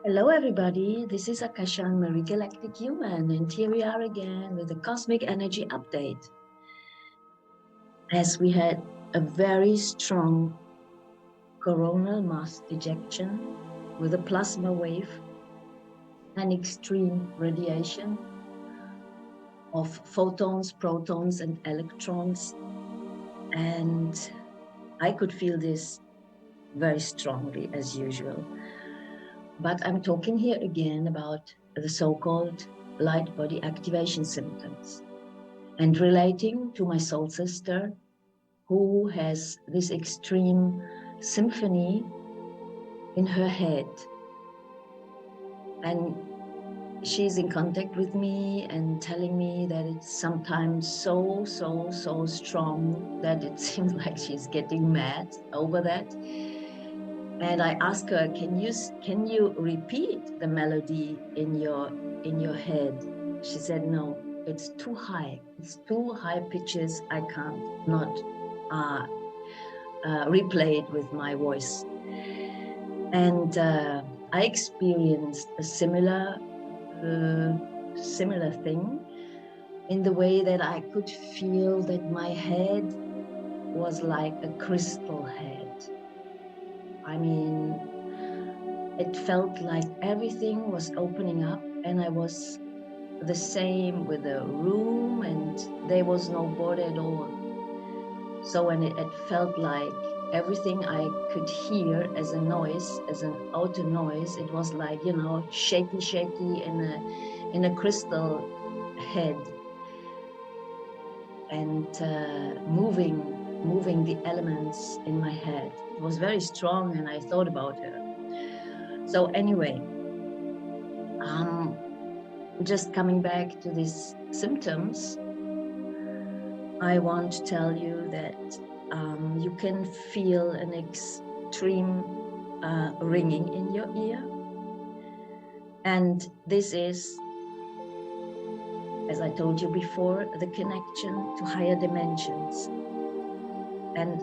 Hello everybody, this is Akasha, AnneMarie, Galactic Human, and here we are again with a Cosmic Energy Update. As we had a very strong coronal mass ejection with a plasma wave and extreme radiation of photons, protons and electrons, and I could feel this very strongly as usual. But I'm talking here again about the so-called light body activation symptoms and relating to my soul sister who has this extreme symphony in her head. And she's in contact with me and telling me that it's sometimes so strong that it seems like she's getting mad over that. And I asked her, can you repeat the melody in your head? She said, no, it's too high. It's too high pitches. I can't not replay it with my voice. And I experienced a similar thing in the way that I could feel that my head was like a crystal head. I mean, it felt like everything was opening up, and I was the same with the room, and there was no border at all. So when it felt like everything I could hear as a noise, as an outer noise, it was like, you know, shaky in a crystal head, and moving the elements in my head. It was very strong, and I thought about her. So anyway, just coming back to these symptoms, I want to tell you that you can feel an extreme ringing in your ear. And this is, as I told you before, the connection to higher dimensions and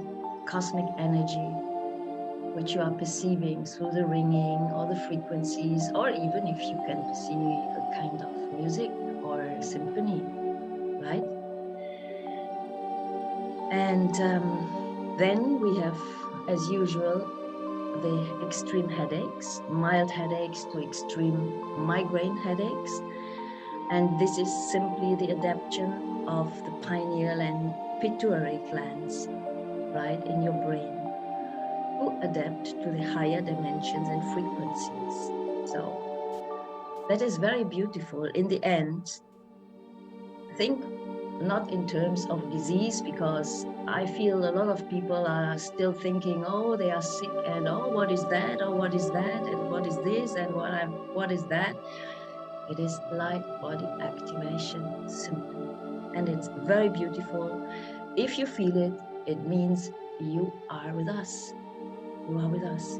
cosmic energy, which you are perceiving through the ringing or the frequencies, or even if you can perceive a kind of music or symphony, right? And then we have, as usual, the extreme headaches, mild headaches to extreme migraine headaches. And this is simply the adaptation of the pineal and pituitary glands, right, in your brain, to adapt to the higher dimensions and frequencies. So that is very beautiful. In the end, think not in terms of disease, because I feel a lot of people are still thinking, oh, they are sick, and oh, what is that, or what is that, and what is this, and what is that. It is light body activation symptom, and it's very beautiful. If you feel it, it means you are with us. You are with us.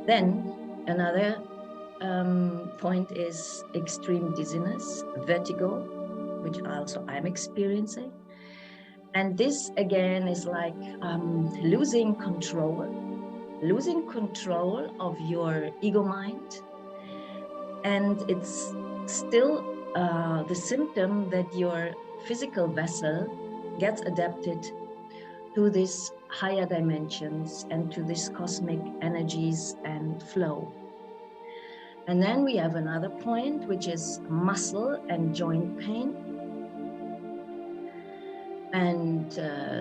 Then another point is extreme dizziness, vertigo, which also I'm experiencing. And this again is like losing control of your ego mind. And it's still the symptom that your physical vessel gets adapted to these higher dimensions and to these cosmic energies and flow. And then we have another point, which is muscle and joint pain. And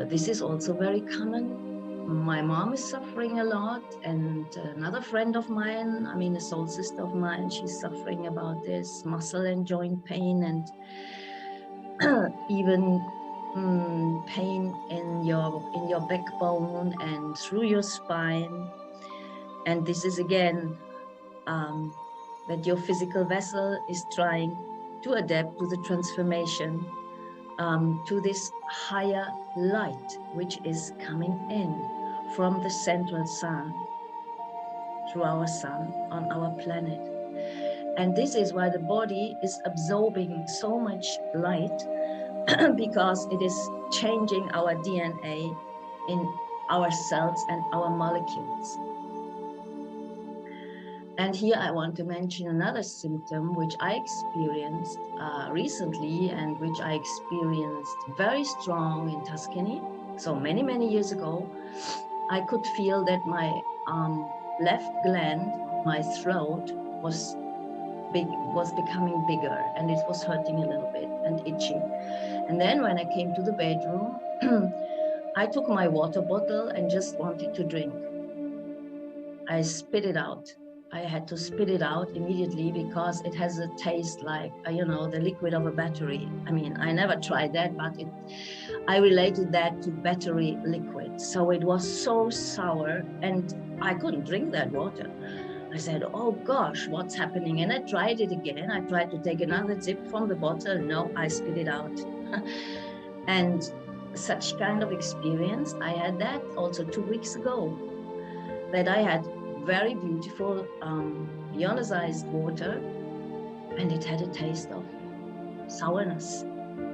this is also very common. My mom is suffering a lot, and another friend of mine, I mean a soul sister of mine, she's suffering about this muscle and joint pain, and even pain in your backbone and through your spine. And this is again that your physical vessel is trying to adapt to the transformation to this higher light, which is coming in from the central sun, through our sun on our planet. And this is why the body is absorbing so much light, because it is changing our DNA in our cells and our molecules. And here I want to mention another symptom which I experienced recently, and which I experienced very strong in Tuscany. So many, many years ago, I could feel that my left gland, my throat, was becoming bigger, and it was hurting a little bit and itchy. And then when I came to the bedroom, I took my water bottle and just wanted to drink. I spit it out. I had to spit it out immediately because it has a taste like, you know, the liquid of a battery. I mean, I never tried that, but I related that to battery liquid. So it was so sour and I couldn't drink that water. I said, oh gosh, what's happening? And I tried it again. I tried to take another sip from the bottle. No, I spit it out. And such kind of experience, I had that also 2 weeks ago, that I had very beautiful ionized water, and it had a taste of sourness.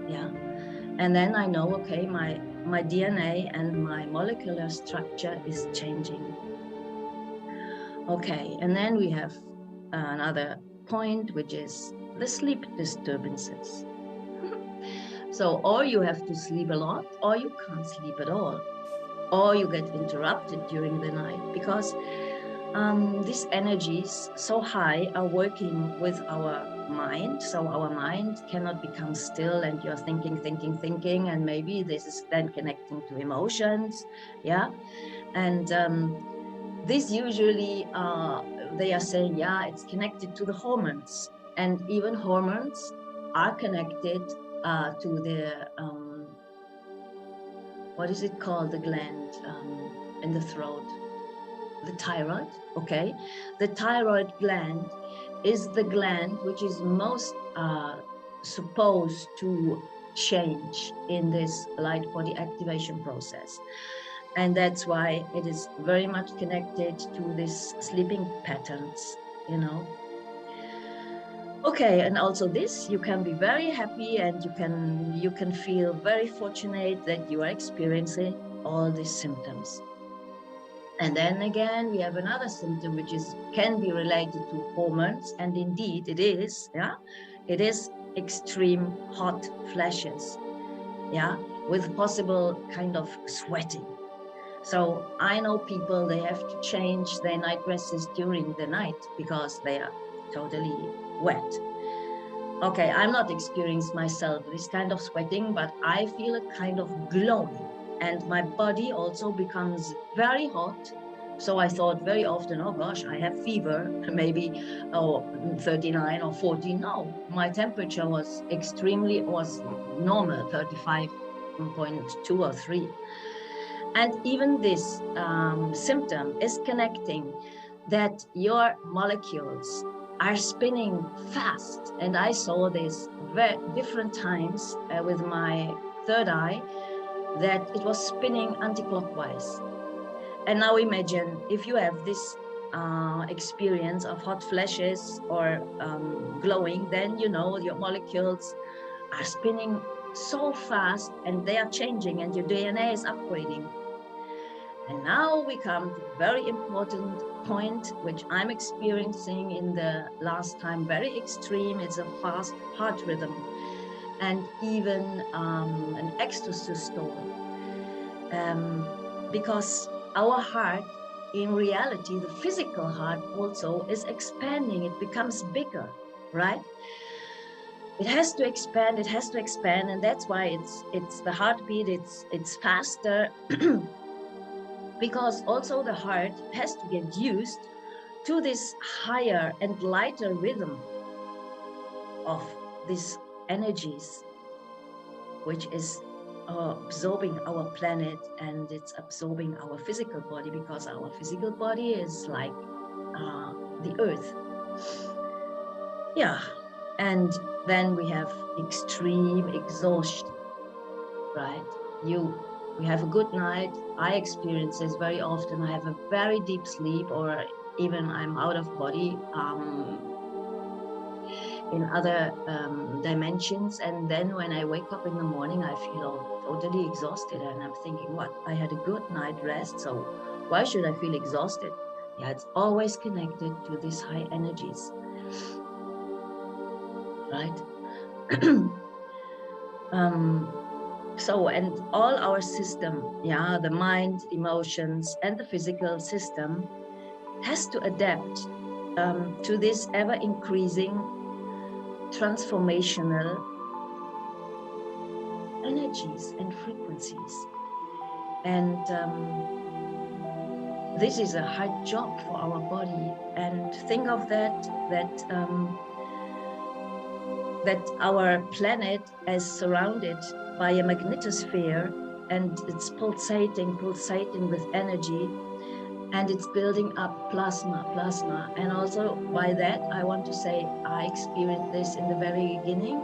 Yeah. And then I know, okay, my DNA and my molecular structure is changing. Okay, and then we have another point, which is the sleep disturbances. So, or you have to sleep a lot, or you can't sleep at all, or you get interrupted during the night, because these energies so high are working with our mind. So our mind cannot become still, and you're thinking, and maybe this is then connecting to emotions. Yeah. And this usually, they are saying, yeah, it's connected to the hormones, and even hormones are connected to the, what is it called, the gland in the throat? The thyroid. Okay, the thyroid gland is the gland which is most supposed to change in this light body activation process, and that's why it is very much connected to this sleeping patterns, you know. Okay, and also this, you can be very happy, and you can feel very fortunate that you are experiencing all these symptoms. And then again, we have another symptom which can be related to hormones, and indeed it is. Yeah, it is extreme hot flashes. Yeah, with possible kind of sweating. So I know people, they have to change their night dresses during the night because they are totally wet. Okay, I'm not experiencing myself this kind of sweating, but I feel a kind of glowing, and my body also becomes very hot. So I thought very often, oh gosh, I have fever, maybe 39 or 40. No, my temperature was normal, 35.2 or 3. And even this symptom is connecting that your molecules are spinning fast. And I saw this very different times with my third eye, that it was spinning anti-clockwise. And now imagine if you have this experience of hot flashes or glowing, then you know your molecules are spinning so fast, and they are changing, and your DNA is upgrading. And now we come to a very important point, which I'm experiencing in the last time, very extreme. It's a fast heart rhythm, and even an ecstasy storm. Because our heart, in reality, the physical heart also is expanding. It becomes bigger, right? It has to expand, and that's why it's the heartbeat, it's faster. Because also the heart has to get used to this higher and lighter rhythm of these energies, which is absorbing our planet, and it's absorbing our physical body, because our physical body is like the earth. Yeah, and then we have extreme exhaustion, right? We have a good night. I experience this very often. I have a very deep sleep, or even I'm out of body in other dimensions. And then when I wake up in the morning, I feel totally exhausted. And I'm thinking, what? I had a good night rest, so why should I feel exhausted? Yeah, it's always connected to these high energies, right? So, and all our system, yeah, the mind, emotions, and the physical system has to adapt to this ever-increasing transformational energies and frequencies. And this is a hard job for our body. And think of that our planet is surrounded by a magnetosphere, and it's pulsating with energy, and it's building up plasma. And also by that, I want to say I experienced this in the very beginning,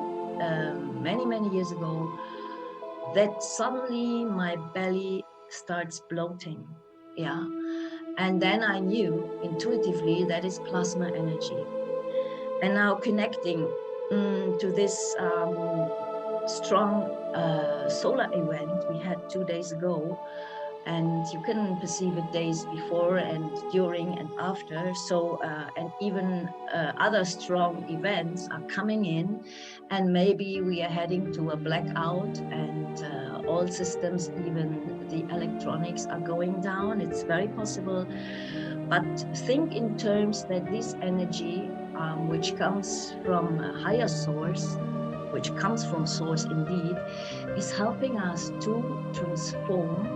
many years ago, that suddenly my belly starts bloating. Yeah. And then I knew intuitively that is plasma energy. And now connecting to this strong solar event we had 2 days ago, and you can perceive it days before and during and after. So and even other strong events are coming in, and maybe we are heading to a blackout, and all systems, even the electronics, are going down. It's very possible. But think in terms that this energy, which comes from a higher source, which comes from source indeed, is helping us to transform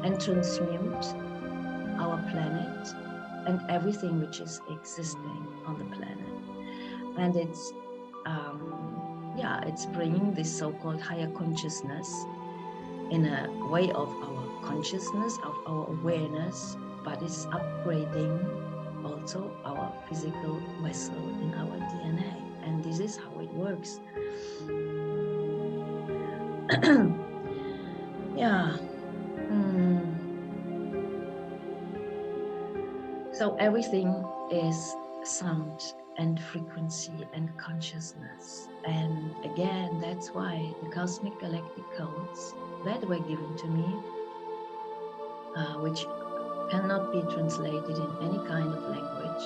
and transmute our planet and everything which is existing on the planet. And it's it's bringing this so-called higher consciousness in a way of our consciousness, of our awareness, but it's upgrading also our physical vessel in our DNA. And this is how it works. Yeah. So everything is sound and frequency and consciousness. And again, that's why the cosmic galactic codes that were given to me, which cannot be translated in any kind of language,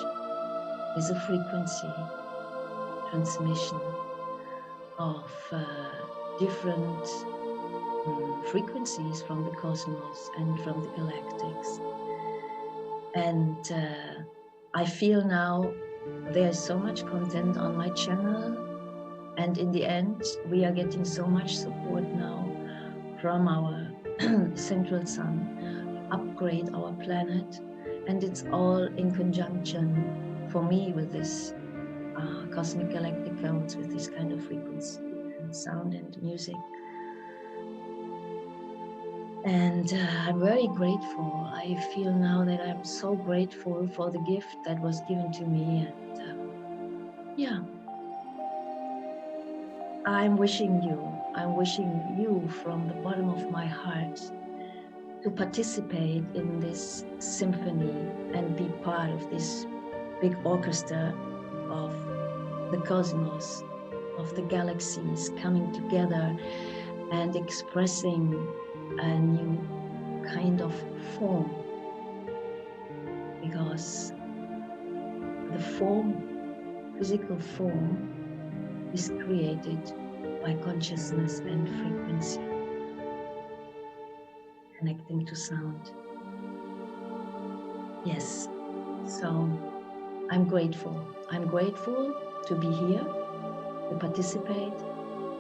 is a frequency transmission of different frequencies from the cosmos and from the galactics. And I feel now there's so much content on my channel, and in the end we are getting so much support now from our central sun, upgrade our planet, and it's all in conjunction for me with this cosmic galactic codes, with this kind of frequency and sound and music. And I'm very grateful. I feel now that I'm so grateful for the gift that was given to me. And I'm wishing you from the bottom of my heart to participate in this symphony and be part of this big orchestra of the cosmos, of the galaxies coming together and expressing a new kind of form, because the physical form is created by consciousness and frequency, connecting to sound. Yes, so I'm grateful to be here, to participate,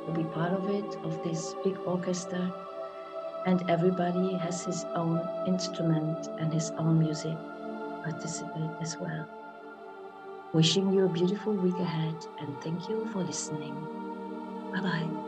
to be part of it, of this big orchestra. And everybody has his own instrument and his own music. Participate as well. Wishing you a beautiful week ahead, and thank you for listening. Bye-bye.